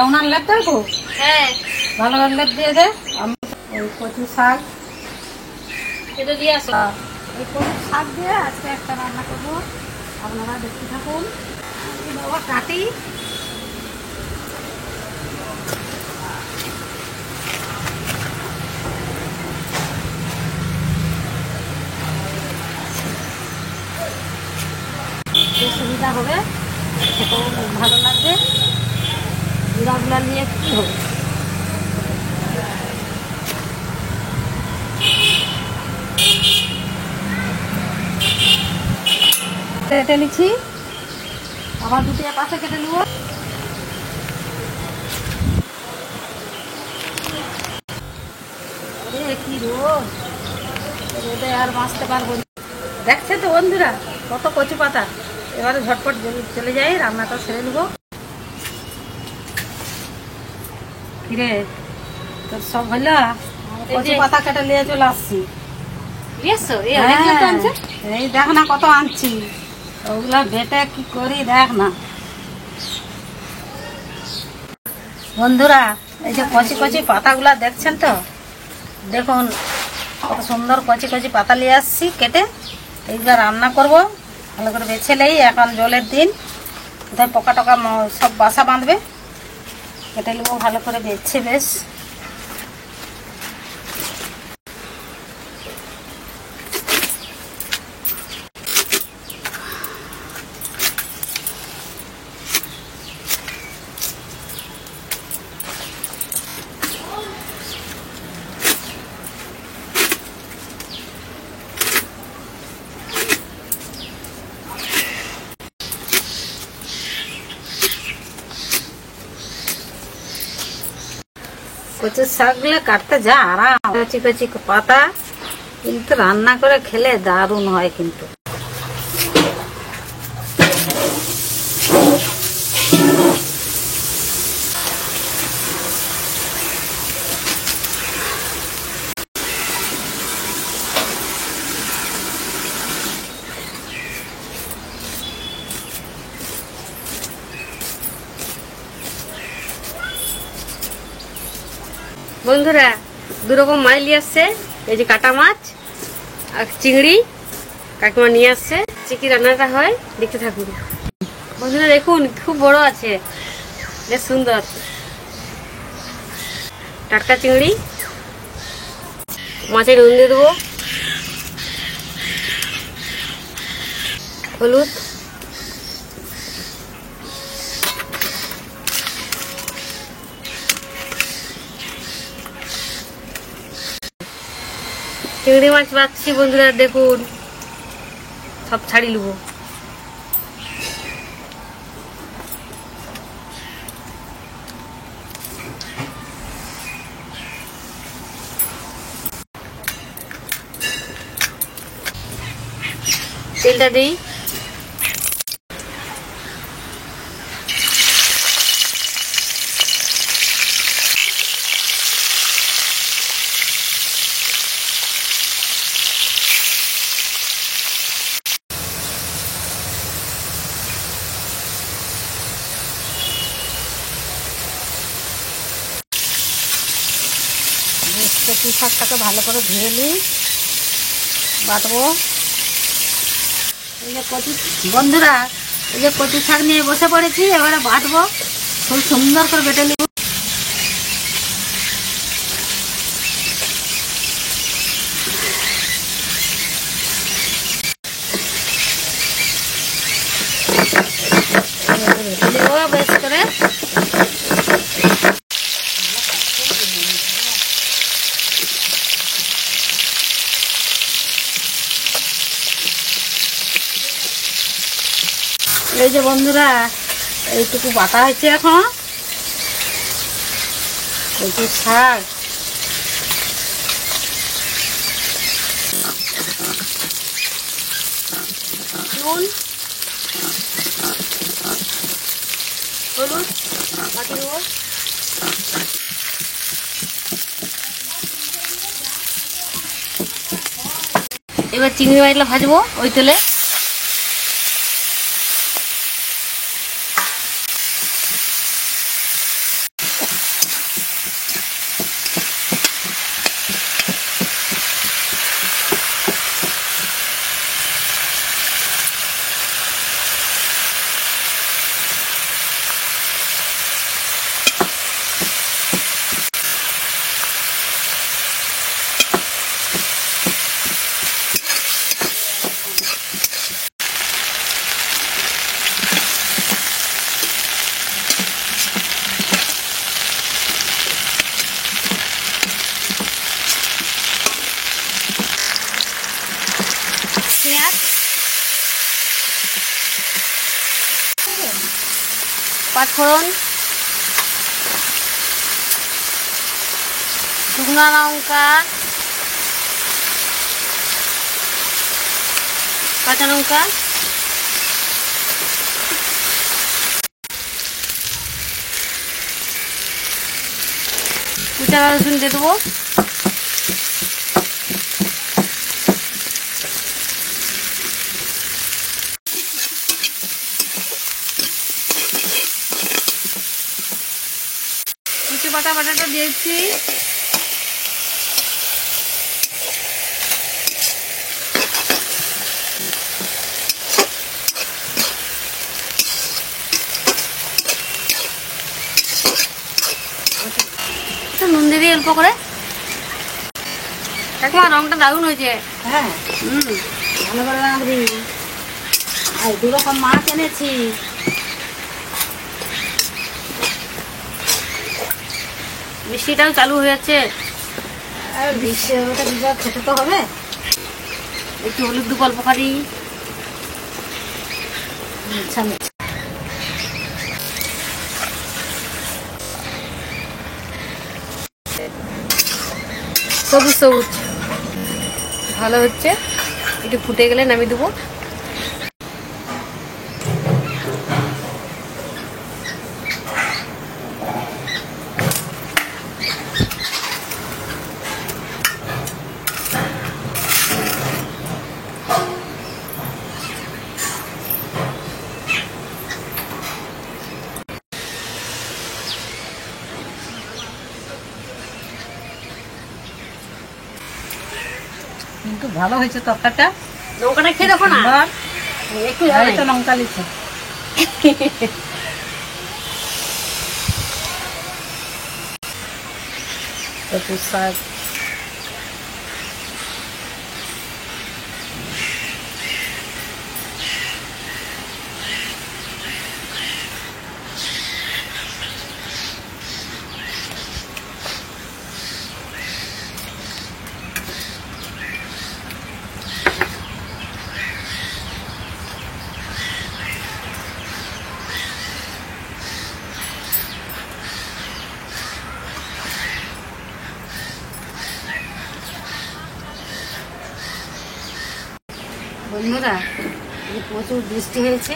ওনার লেপ দেবো? হ্যাঁ, ভালো ভালো লেপ দিয়ে দে। আমি ওই কচু শাক এটা দিয়ে আসো। এই কচু শাক দিয়ে আজকে একটা রান্না করবো, আপনারা দেখতে থাকুন। বাবা কাটি সুবিধা হবে, খেতেও ভালো লাগবে। জিরাগুলা নিয়ে কি হবে, কেটে নিচ্ছি, আবার দুটো পাশে কেটে নেব। কি রোদ, রোদে আর বাঁচতে পারবো না। দেখছে তো বন্ধুরা কত কচু পাতা। এবারে ঝটপট চলে যাই, রান্নাটা সেরে নেবো। কিরে তোর সব হলো? কচু পাতা কেটে নিয়ে চলে আসছি। এই দেখ না কত আনছি, ওগুলা বেটে কি করি দেখ না। বন্ধুরা এই যে কচি কচি পাতাগুলা দেখছেন তো, দেখুন কত সুন্দর কচি কচি পাতা নিয়ে আসছি কেটে। এইগুলা রান্না করব, ভালো করে বেছে নেই, এখন জলের দিন, কোথায় পোকা টোকা সব বাসা বাঁধবে। কেটে নেবো ভালো করে বেছে বেশ। কচু শাকগুলো কাটতে যা আরাম, কচি কচি পাতা, কিন্তু রান্না করে খেলে দারুণ হয় কিন্তু। বন্ধুরা দুরকম মাছ নিয়ে আসছে, এই যে কাটা মাছ আর চিংড়ি কাকিমা নিয়ে আসছে। চিংড়ি রান্নাটা হয়, দেখতে থাকুন। বন্ধুরা দেখুন খুব বড় আছে, বেশ সুন্দর টাটকা চিংড়ি। মাছে নুন দিয়ে দেবো, হলুদ, চিংড়ি মাছ পাচ্ছি। বন্ধুরা দেখুন সব ছাড়ি নেবো। তেলটা দিই, কচু শাকটাকে ভালো করে ধুয়ে নিই, বাটবো। এই যে কচু, বন্ধুরা এই যে কচু শাক নিয়ে বসে পড়েছি, এবারে বাটবো, খুব সুন্দর করে বেটে নিব। বেশ করে এই যে বন্ধুরা এইটুকু বাটা হয়েছে এখন কচু শাক। নুন, হলুদ মাটি দেবো, এবার চিংড়ি মাছগুলো ভাজবো ওই তেলে। পেঁয়াজ, পাঁচফোড়ন, শুকনো লঙ্কা, কাঁচা লঙ্কা, কুচা রসুন দিয়ে দেবো, কুচি বাটাটা দিয়েছি, নুন দিয়ে দিই অল্প করে। কাকিমা রংটা দারুণ হয়েছে। হ্যাঁ, ভালো করে রাঁধবি। আর 2 রকম মাছ এনেছি। মিষ্টিটাও চালু হয়ে যাচ্ছে। আর ওটা ভিজা খেতে তো হবে। একটু হলুদ দেবো অল্প খানি। আচ্ছা, সবুজ সবুজ ভালো হচ্ছে, একটু ফুটে গেলে নামিয়ে দেবো। কিন্তু ভালো হয়েছে তরকারিটা। লঙ্কাটা খেয়ে দেখো না, একটু তো লঙ্কা লিখছে। শাক, বন্ধুরা প্রচুর বৃষ্টি হয়েছে,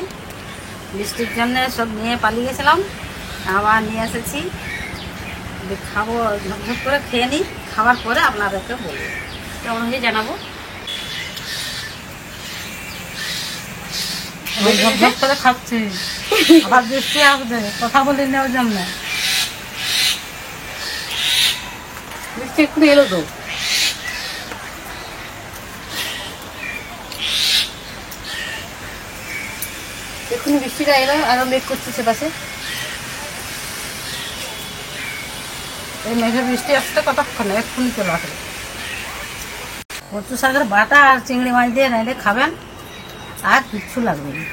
বৃষ্টির জন্য সব নিয়ে পালিয়ে গেছিলাম, আবার নিয়ে এসেছি। খাবো, ঝকঝক করে খেয়ে নিই, খাওয়ার পরে আপনাদেরকে বলবো কেমন হয়ে জানাবো। ঝকঝক করে খাচ্ছি, আবার বৃষ্টি আসবে, কথা বলি নেওয়ার জন্য। বৃষ্টি একটু এলো তো, এক্ষুনি বৃষ্টিটা এলো, আরো মেঘ করছে সেপাশে। এই মেঘে বৃষ্টি আসতে কতক্ষণ, এক্ষুনি চলে আসবে। কচু শাকের বাটা আর চিংড়ি মাছ দিয়ে নাইলে খাবেন, আর কিচ্ছু লাগবে না।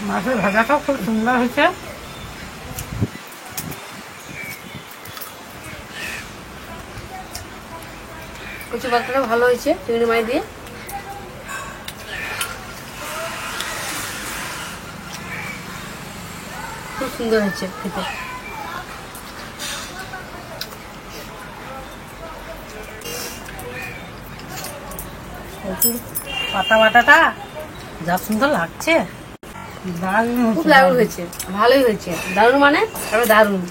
মাছের ভাজাটাও খুব সুন্দর হয়েছে। কচু পাতাটা ভালো হয়েছে চিংড়ি মাছ দিয়ে। খুব সুন্দর হচ্ছে খেতে। কচুর পাতা বাটাটা যা সুন্দর লাগছে, দারুণ খুব দারুণ হয়েছে, ভালোই হয়েছে। দারুণ মানে দারুণ।